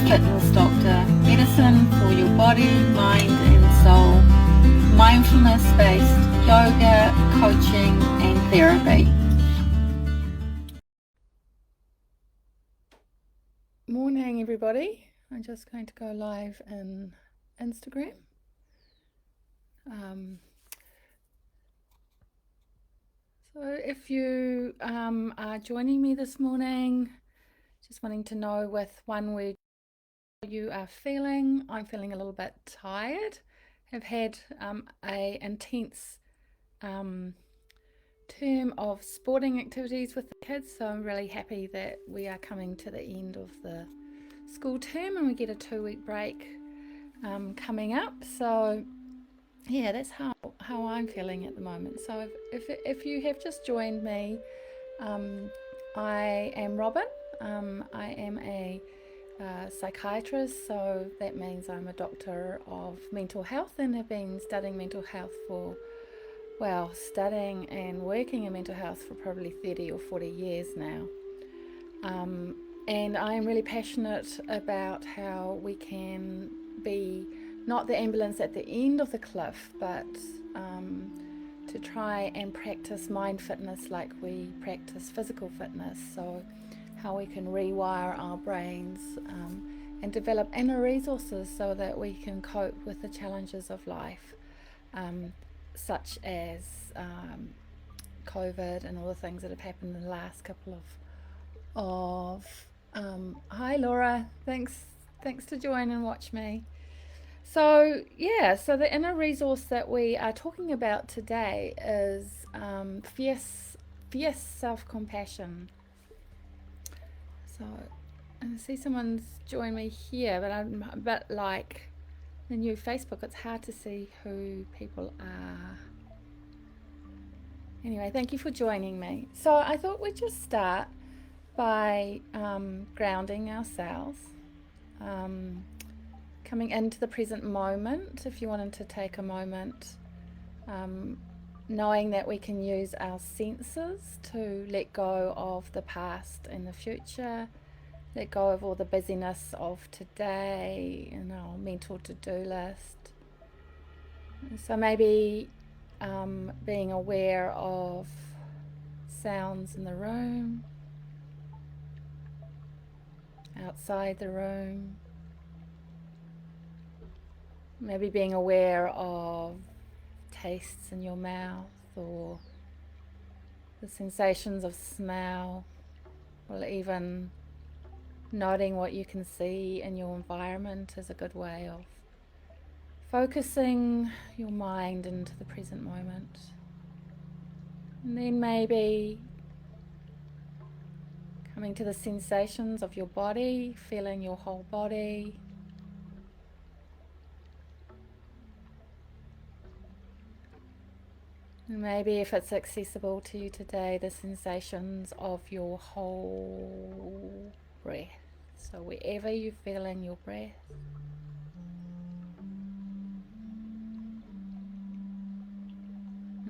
fitness doctor, medicine for your body, mind and soul, mindfulness-based yoga, coaching and therapy. Morning everybody. I'm just going to go live in Instagram. So if you are joining me this morning, just wanting to know with one word how you are feeling. I'm feeling a little bit tired. Have had a intense term of sporting activities with the kids, so I'm really happy that we are coming to the end of the school term and we get a 2-week break coming up. So yeah, that's how I'm feeling at the moment. So if you have just joined me, I am Robin. I am a psychiatrist, so that means I'm a doctor of mental health and have been studying mental health for, well, studying and working in mental health for probably 30 or 40 years now. And I'm really passionate about how we can be not the ambulance at the end of the cliff, but to try and practice mind fitness like we practice physical fitness. So how we can rewire our brains and develop inner resources so that we can cope with the challenges of life, such as COVID and all the things that have happened in the last couple of hi Laura, thanks to join and watch me. So yeah, so the inner resource that we are talking about today is fierce self-compassion. So I see someone's joined me here, but I'm a bit like the new Facebook, it's hard to see who people are. Anyway, thank you for joining me. So I thought we'd just start by grounding ourselves, coming into the present moment. If you wanted to take a moment, knowing that we can use our senses to let go of the past and the future, let go of all the busyness of today and our mental to-do list. So maybe being aware of sounds in the room, outside the room, maybe being aware of tastes in your mouth or the sensations of smell, or even noting what you can see in your environment is a good way of focusing your mind into the present moment. And then maybe coming to the sensations of your body, feeling your whole body. And maybe if it's accessible to you today, the sensations of your whole breath. So wherever you're feeling your breath.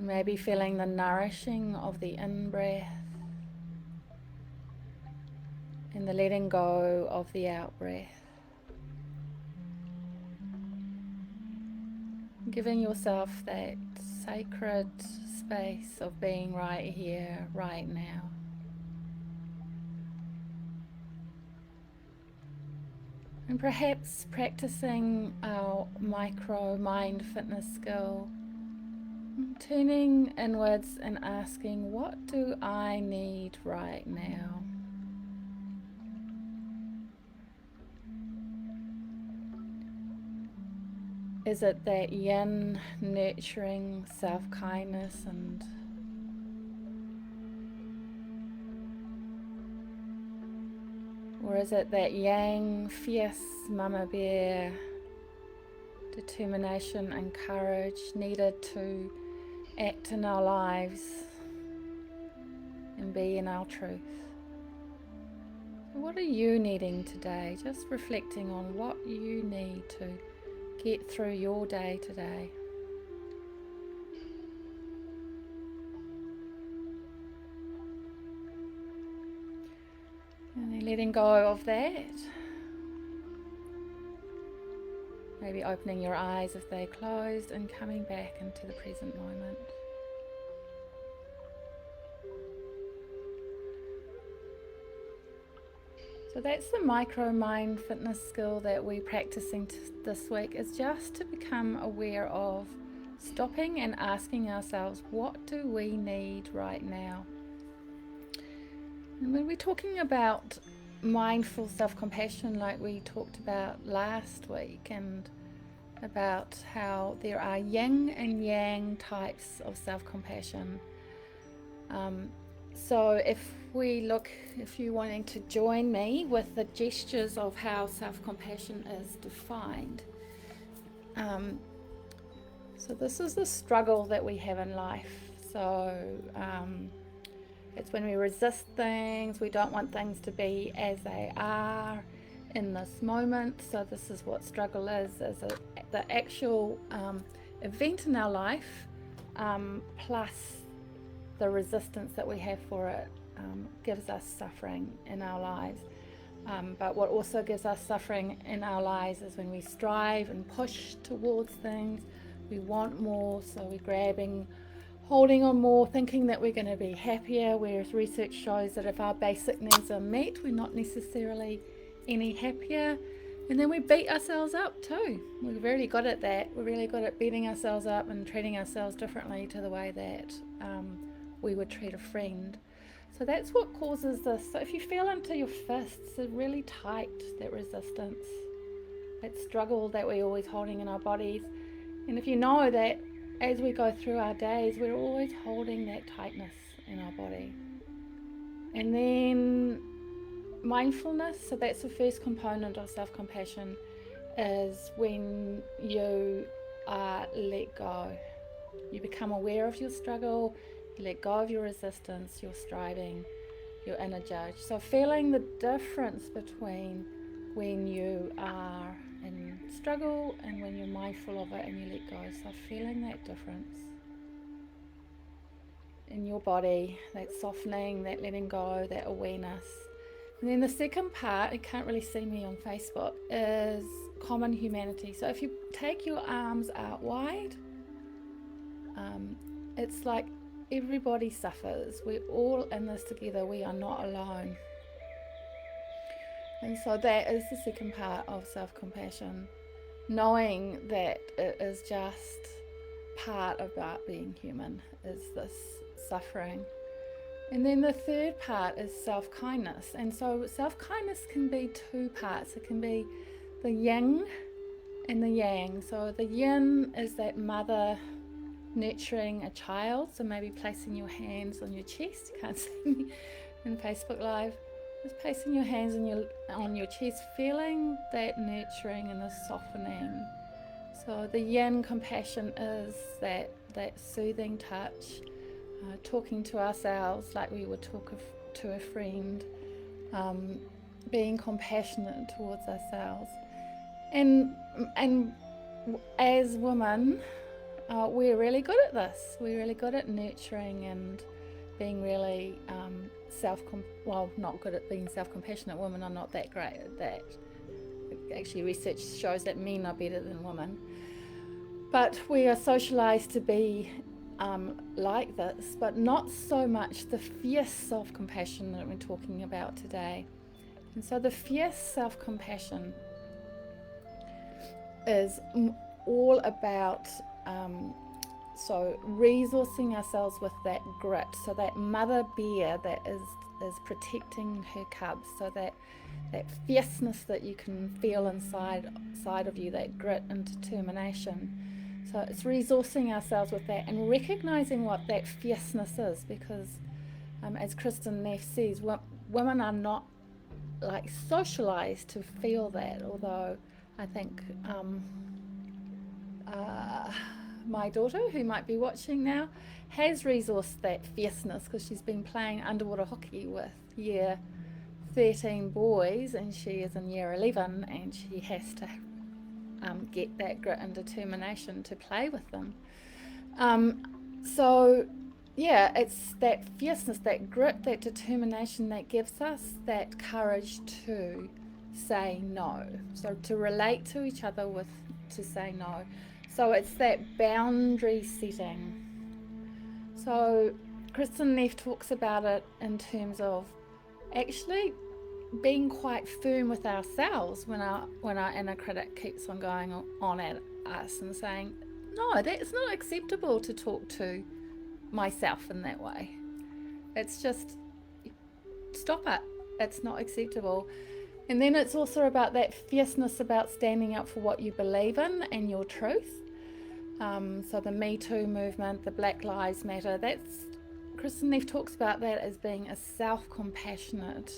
Maybe feeling the nourishing of the in-breath and the letting go of the out-breath. Giving yourself that sacred space of being right here, right now. And perhaps practicing our micro mind fitness skill, turning inwards and asking, what do I need right now? Is it that yin, nurturing self-kindness or is it that yang, fierce mama bear, determination and courage needed to act in our lives and be in our truth? So what are you needing today? Just reflecting on what you need to get through your day today. And then letting go of that. maybe opening your eyes if they're closed and coming back into the present moment. So that's the micro mind fitness skill that we're practicing this week, is just to become aware of stopping and asking ourselves, what do we need right now? And when we're talking about mindful self-compassion, like we talked about last week, and about how there are yin and yang types of self-compassion. So if you're wanting to join me with the gestures of how self-compassion is defined. So this is the struggle that we have in life. So it's when we resist things, we don't want things to be as they are in this moment. So this is what struggle is the actual event in our life, plus the resistance that we have for it gives us suffering in our lives. But what also gives us suffering in our lives is when we strive and push towards things, we want more, so we're grabbing, holding on more, thinking that we're going to be happier, whereas research shows that if our basic needs are met, we're not necessarily any happier. And then we beat ourselves up too. We're really good at that. We're really good at beating ourselves up and treating ourselves differently to the way that we would treat a friend. So that's what causes this. So if you feel into your fists, they're really tight, that resistance, that struggle that we're always holding in our bodies. And if you know that as we go through our days, we're always holding that tightness in our body. And then mindfulness, so that's the first component of self-compassion, is when you let go. You become aware of your struggle, you let go of your resistance, your striving, your inner judge. So feeling the difference between when you are in struggle and when you're mindful of it and you let go. So feeling that difference in your body, that softening, that letting go, that awareness. And then the second part, you can't really see me on Facebook, is common humanity. So if you take your arms out wide, it's like everybody suffers. We're all in this together. We are not alone. And so that is the second part of self-compassion, knowing that it is just part about being human, is this suffering. And then the third part is self-kindness. And so self-kindness can be two parts. It can be the yin and the yang. So the yin is that mother nurturing a child. So maybe placing your hands on your chest. You can't see me in Facebook Live. Just placing your hands on your chest, feeling that nurturing and the softening. So the yin compassion is that soothing touch. Talking to ourselves like we would talk to a friend, being compassionate towards ourselves, and as women, we're really good at this. We're really good at nurturing and being really not good at being self-compassionate. Women are not that great at that. Actually, research shows that men are better than women, but we are socialized to be like this, but not so much the fierce self-compassion that we're talking about today. And so the fierce self-compassion is all about so resourcing ourselves with that grit, so that mother bear that is protecting her cubs, so that fierceness that you can feel inside of you, that grit and determination. So it's resourcing ourselves with that and recognizing what that fierceness is, because as Kristen Neff says, women are not like socialized to feel that, although I think my daughter, who might be watching now, has resourced that fierceness because she's been playing underwater hockey with year 13 boys and she is in year 11 and she has to get that grit and determination to play with them. So yeah, it's that fierceness, that grit, that determination that gives us that courage to say no. So to relate to each other with to say no. So it's that boundary setting. So Kristen Neff talks about it in terms of actually being quite firm with ourselves when our inner critic keeps on going on at us and saying, no, that's not acceptable to talk to myself in that way. It's just, stop it. It's not acceptable. And then it's also about that fierceness about standing up for what you believe in and your truth. So the Me Too movement, the Black Lives Matter, that's Kristen Neff talks about that as being a self-compassionate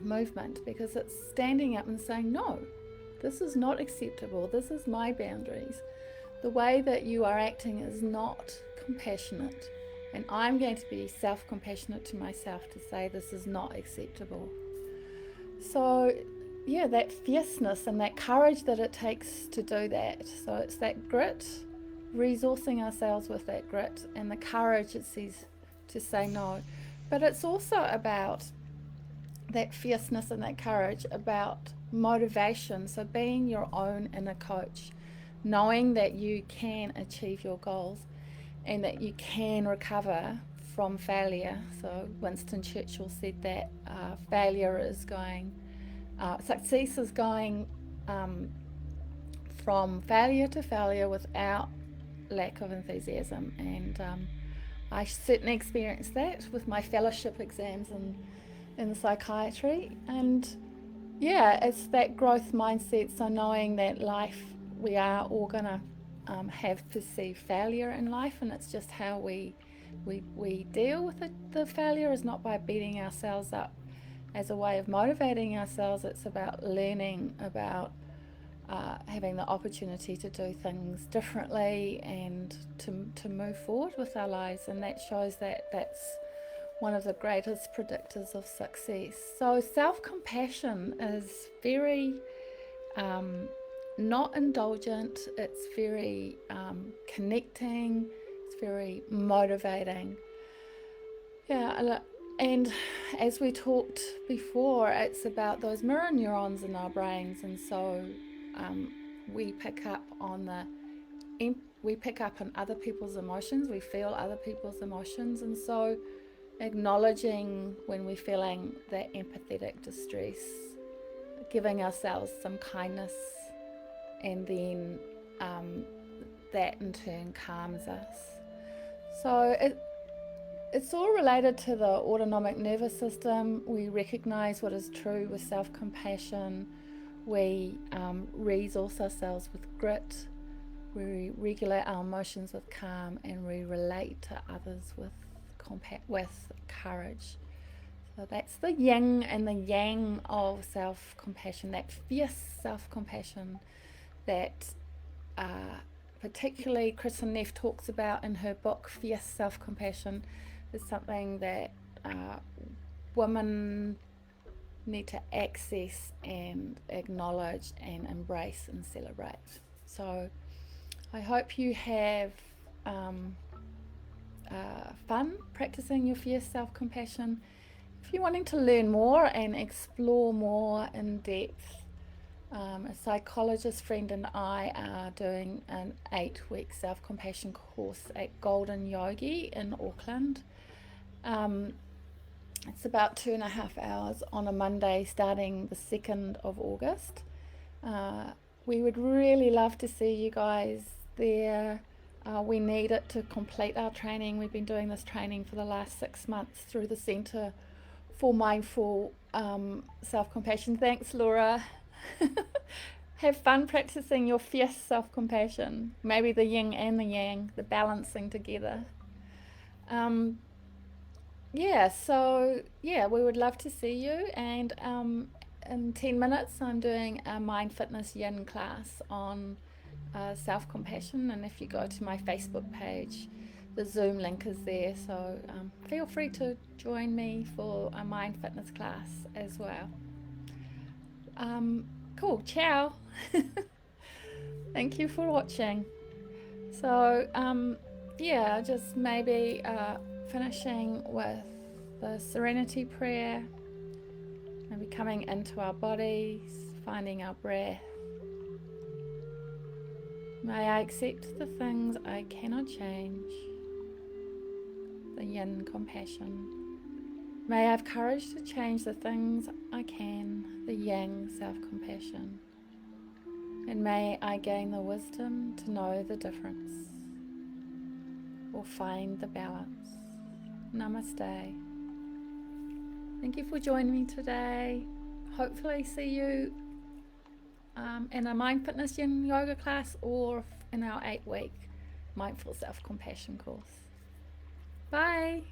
movement, because it's standing up and saying, no, this is not acceptable. This is my boundaries. The way that you are acting is not compassionate. And I'm going to be self-compassionate to myself to say this is not acceptable. So yeah, that fierceness and that courage that it takes to do that. So it's that grit, resourcing ourselves with that grit and the courage it says to say no. But it's also about that fierceness and that courage about motivation. So being your own inner coach, knowing that you can achieve your goals and that you can recover from failure. So Winston Churchill said that success is going from failure to failure without lack of enthusiasm. And I certainly experienced that with my fellowship exams in psychiatry. And yeah, it's that growth mindset. So knowing that life, we are all gonna have perceived failure in life, and it's just how we deal with the failure is not by beating ourselves up as a way of motivating ourselves. It's about learning about having the opportunity to do things differently and to move forward with our lives. And that shows that that's one of the greatest predictors of success. So self-compassion is very not indulgent, it's very connecting, it's very motivating. Yeah, and as we talked before, it's about those mirror neurons in our brains, and so we pick up on other people's emotions, we feel other people's emotions, and so acknowledging when we're feeling that empathetic distress, giving ourselves some kindness, and then that in turn calms us. So it's all related to the autonomic nervous system. We recognize what is true with self-compassion. We resource ourselves with grit. We regulate our emotions with calm, and we relate to others with courage. So that's the yin and the yang of self-compassion, that fierce self-compassion that particularly Kristen Neff talks about in her book Fierce Self-Compassion, is something that women need to access and acknowledge and embrace and celebrate. So I hope you have fun practicing your fierce self-compassion. If you're wanting to learn more and explore more in depth, a psychologist friend and I are doing an 8-week self-compassion course at Golden Yogi in Auckland. It's about 2.5 hours on a Monday starting the 2nd of August. We would really love to see you guys there. We need it to complete our training. We've been doing this training for the last 6 months through the Centre for Mindful Self-Compassion. Thanks, Laura. Have fun practicing your fierce self-compassion. Maybe the yin and the yang, the balancing together. We would love to see you. And in 10 minutes, I'm doing a Mind Fitness Yin class on self-compassion. And if you go to my Facebook page, the Zoom link is there. So feel free to join me for a Mind Fitness class as well. Cool, ciao. Thank you for watching. So just maybe finishing with the serenity prayer, maybe coming into our bodies, finding our breath, May I accept the things I cannot change, the yin compassion. May I have courage to change the things I can, the yang self-compassion. And may I gain the wisdom to know the difference or find the balance. Namaste. Thank you for joining me today. Hopefully see you in a mindfulness yin yoga class or in our 8-week mindful self-compassion course. Bye.